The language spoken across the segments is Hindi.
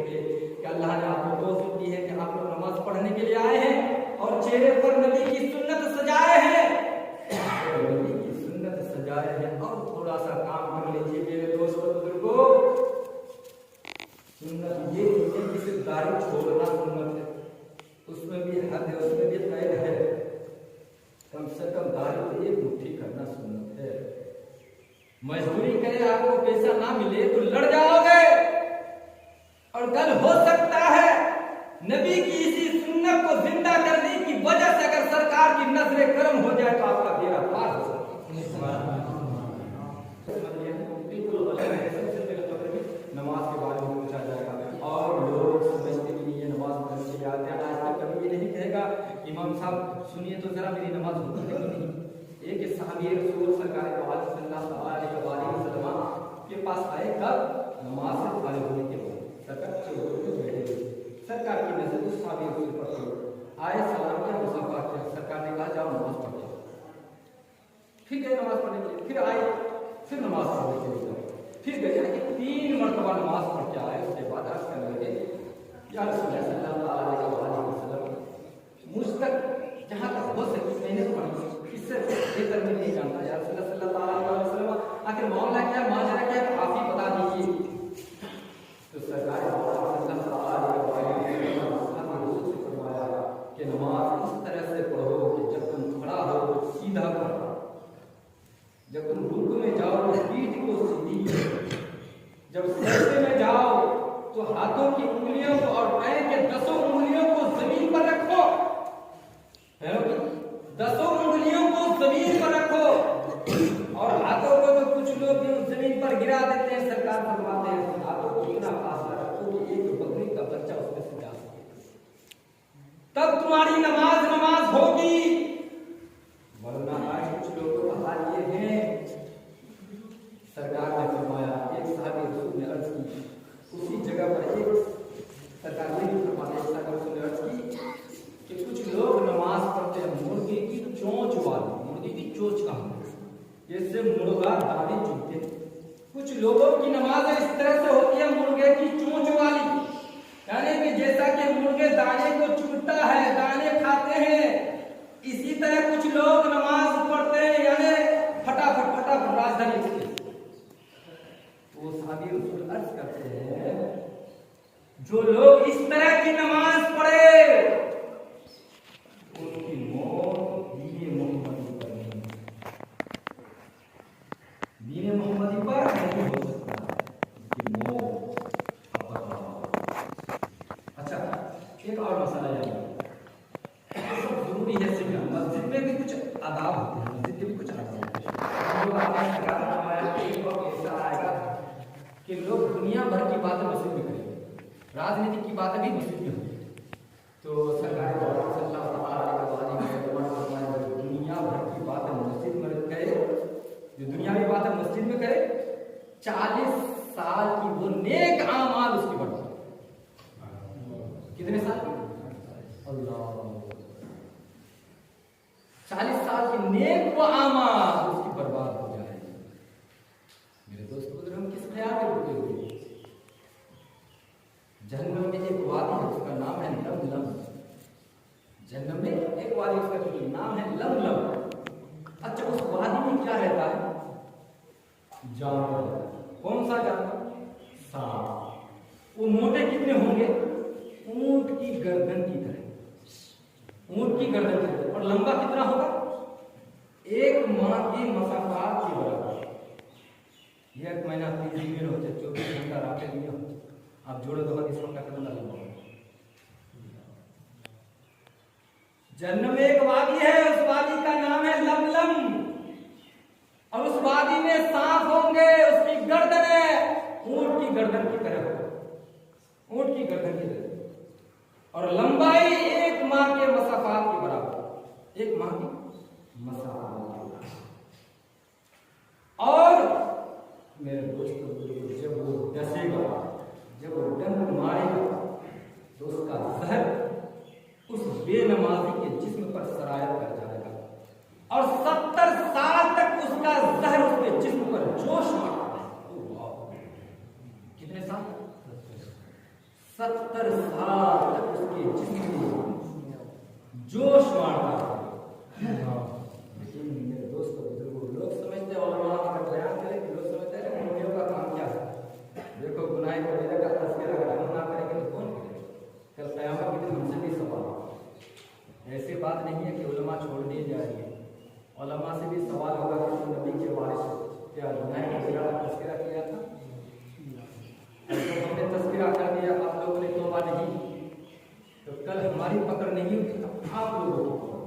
देखेंगे कि अल्लाह ने आपको तौफीक दी है कि आप लोग नमाज पढ़ने के लिए आए हैं और चेहरे पर नबी की सुन्नत सजाए हैं, नबी की सुन्नत सजाए हैं। और थोड़ा सा काम कर लीजिए मेरे दोस्तों बुजुर्गों, सुन्नत ये है कि सिर्फ दाढ़ी छोड़ना सुन्नत है, उसमें भी हद है, उसमें भी कैद है। कम से कम दाढ़ी को एक मुट्ठी करना सुन्नत है। मजदूरी करे आपको पैसा ना मिले तो लड़ जाओगे, और कल हो सकता है नबी की इसी सुन्नत को जिंदा करने की वजह से अगर सरकार की नजरे कर्म हो जाए तो आपका बेड़ा पार हो सकता है। नमाज के बारे में पूछा जाएगा और लोग समझते भी नहीं है, नमाज पढ़ने के लिए आते हैं। आज तक कभी ये नहीं कहेगा इमाम साहब सुनिए तो जरा मेरी नमाज होती है कि नहीं। एक सहाबी रसूल सरकार सल्लल्लाहु अलैहि वसल्लम के पास आए कब? नमाज से फारिग होने के बाद। सरकार की नजर उस सहाबी रसूल पर आए, सलाम किया, मुसाफा किया। सरकार ने कहा जाओ नमाज पढ़ो। फिर गए नमाज पढ़ने के लिए, फिर आए, फिर नमाज पढ़ने के लिए गए, फिर गए, यानी 3 मरतबा नमाज पढ़ के आए। उसके बाद अर्ज करने लगे या रसूल सल्लल्लाहु अलैहि वसल्लम मुझ तक जहाँ तक हो सके मैंने पढ़ी, इससे बेहतर मैं नहीं जानता। या रसूल सल्लल्लाहु अलैहि वसल्लम आखिर मामला क्या, माजरा क्या, आप ही बता दीजिए। तो सरकार कि नमाज इस तरह से पढ़ो कि जब तुम खड़ा हो तो सीधा खड़ा, जब तुम रुकू में जाओ तो पीठ को सीधी, जब सजदे में जाओ तो हाथों की उंगलियों को और पैर के 10 उंगलियों को जमीन पर रखो, 10 उंगलियों को जमीन पर रखो। और हाथों को तो कुछ लोग जमीन पर गिरा देते हैं। सरकार फरमाते हैं हाथों को इतना फासला रखो कि एक बकरी का बच्चा उसमें से जा सके, तब तुम्हारी नमाज नमाज होगी। वरना आज कुछ लोगों का हाल ये है, सरकार ने फरमाया, एक साहब रसूल ने अर्ज की, उसी जगह पर एक सरकार ने भी फरमाया, एक साहब रसूल ने अर्ज की कि कुछ लोग नमाज पढ़ते हैं मुर्गी की चोंच वाली, मुर्गी की चोंच का जैसे मुर्गा दाने चुनते। कुछ लोगों की नमाज इस तरह से होती है मुर्गे की चोंच वाली, यानी कि जैसा कि मुर्गे दाने को चुनता है, दाने खाते हैं, इसी तरह कुछ लोग नमाज पढ़ते हैं, यानी फटाफट फटाफट राजधानी से। वो साहबी रसूल अर्ज करते हैं जो लोग इस तरह की नमाज पढ़े उनकी मौत दीन मोहम्मदी पर नहीं, दीन मोहम्मदी पर नहीं हो सकता, उनकी मौत। अच्छा, एक और मसला है, सब जरूरी है सीखना। मस्जिद में भी कुछ आदाब होते हैं, मस्जिद के भी कुछ आदाब होते हैं। लोग आपने सरकार फरमाया एक वक्त ऐसा आएगा कि लोग दुनिया भर की बातें मस्जिद में करेंगे, राजनीति की बातें भी मस्जिद में होंगी। तो सरकार सल्लल्लाहु अलैहि वसल्लम दुनिया भर की बातें मस्जिद में करे, जो दुनियावी बातें मस्जिद में करे, 40 साल की वो नेक आमाल उसकी बढ़ती। कितने साल? अल्लाह, 40 साल की नेक वो आमाल उसकी बर्बाद हो जाएगी। मेरे दोस्तों हम किस ख्याल में रुके हुए? जहन्नम में एक वादी है, उसका नाम है लमलम। जहन्नम में एक वादी, उसका नाम है लमलम। अच्छा, उस वादी में क्या रहता है? जानवर। कौन सा जानवर? सांप। वो मोटे कितने होंगे? ऊंट की गर्दन की तरह, ऊंट की गर्दन की तरह। और लंबा कितना होगा? 1 माह की मसाफात के बराबर। 1 महीना 30 दिन हो जाए, 24 घंटा रातें दिया, आप जोड़ो तो इस वक्त कितना लंबा होगा। जन्नत में एक वादी है, उस वादी का नाम है लमलम, और उस वादी में सांप होंगे, उसकी गर्दन है ऊंट की गर्दन की तरह, ऊंट की गर्दन की तरह, और लंबाई 1 माह के मसाफात के बराबर, 1 माह की मसाफात। और मेरे दोस्तों, जब वो डसेगा, जब वो डंक मारेगा तो उसका जहर उस बेनमाजी के जिस्म पर सरायत कर जाएगा, और 70 साल तक उसका जहर उसके जिस्म पर जोश मारता है। कितने साल? 70 साल तक उसके जिस्म में जोश मारता है। लेकिन मेरे दोस्तों बुजुर्गों, लोग समझते हैं उलमा अगर बयान करें कि लोग समझते हैं कि मौलवियों का काम क्या है। देखो गुनाह कबीरा का तज़किरा अगर हम ना करेंगे तो कौन करेगा? कल क़यामत के दिन हमसे भी सवाल। ऐसी बात नहीं है कि उलमा छोड़ दिए जाएंगे, उलमा से भी सवाल होगा कि तुम नबी के वारिस क्या गुनाह कबीरा का तज़किरा किया था? तो हमने तज़किरा कर दिया, आप लोगों ने तौबा नहीं, तो कल हमारी पकड़ नहीं होगी, आप लोगों की पकड़,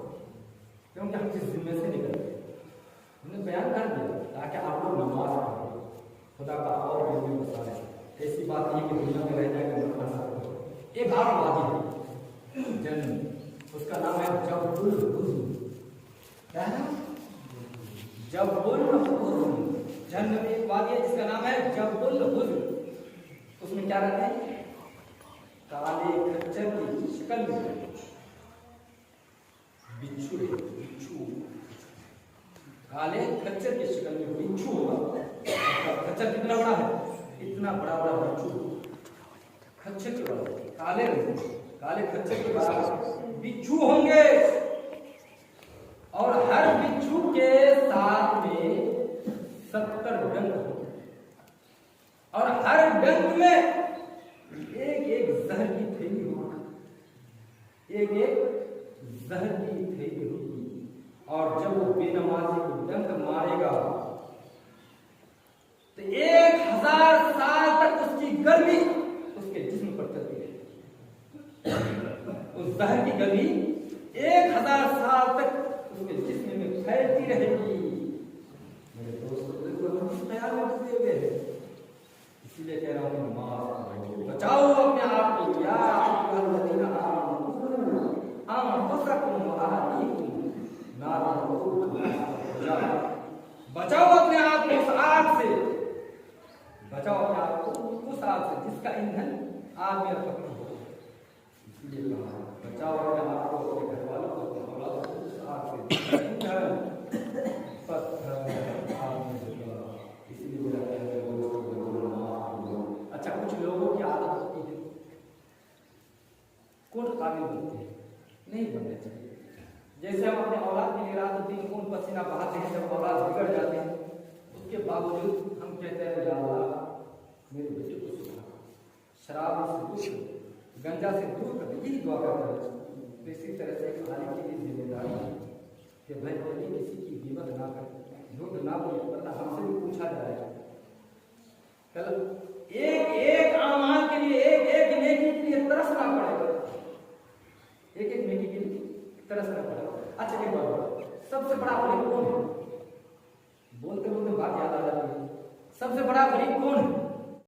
क्योंकि हम जिस जिम्मे से निकल गए हमने बयान कर दिया ताकि आप लोग नमाज पढ़ें, खुदा का और भी बता रहे। ऐसी बात नहीं कि दुनिया में रह जाएगा खाना। एक और वादी है जन्म, उसका नाम है जबुल हुज़्न। क्या है? जबुल हुज़्न। जन्म में एक वादी है जिसका नाम है जबुल हुज़्न। उसमें क्या रहते हैं? काले खच्चर की शक्ल में बिच्छू है, बिच्छू, काले खच्चर की शक्ल में बिच्छू होगा। खच्चर कितना बड़ा है? इतना बड़ा बड़ा बिच्छू, खच्चर के बड़ा, काले रंग, काले खच्चर के बराबर बिच्छू होंगे। और हर बिच्छू के साथ में 70 डंक होंगे, और हर डंक में एक एक जहर की थैली होगी, एक एक जहर की थैली होगी। और जब वो बेनमाजी को डंक मारेगा तो 1000 साल तक उसकी गर्मी उसके जिस्म पर चलती रहेगी। उस जहर की गर्मी 1000 साल तक उसके जिस्म में फैलती रहेगी। मेरे दोस्तों बिल्कुल हम ख्याल में डूबे हुए हैं, इसीलिए कह रहा हूँ नमाज बचाओ अपने आप को। या अय्युहल्लज़ीना आमनू अनफुसकुम व अहलीकुम नारन। बचाओ अपने आप को उस आग से, बचाओ अपने आप को उस आग से जिसका ईंधन आग में रखा हो। इसलिए कहा बचाओ अपने आप को, अपने घर वालों को, अपने औलाद को उस आग से अच्छा, कुछ लोगों की आदत होती है, कौन काबिल बनते हैं, नहीं बनने चाहिए। जैसे हम अपने औलाद के लिए रात दिन खून पसीना बहाते हैं, जब औलाद बिगड़ जाते हैं उसके बावजूद हम कहते हैं या अल्लाह मेरे बच्चे को सुधार, शराब से दूर कर, गंजा से दूर कर, यही दुआ करते हैं। तो इसी तरह से एक आलिम की जिम्मेदारी है कि भाई कभी किसी की गिबत ना करे, झूठ ना बोले, वरना हमसे भी पूछा जाएगा। कल एक एक आमाल के लिए, एक एक नेकी के लिए तरसना पड़ेगा, एक एक नेकी के लिए तरसना पड़ेगा। अच्छा एक बात, सबसे बड़ा गरीब कौन है? बोलते बोलते बात याद आ जाती है। सबसे बड़ा गरीब कौन है?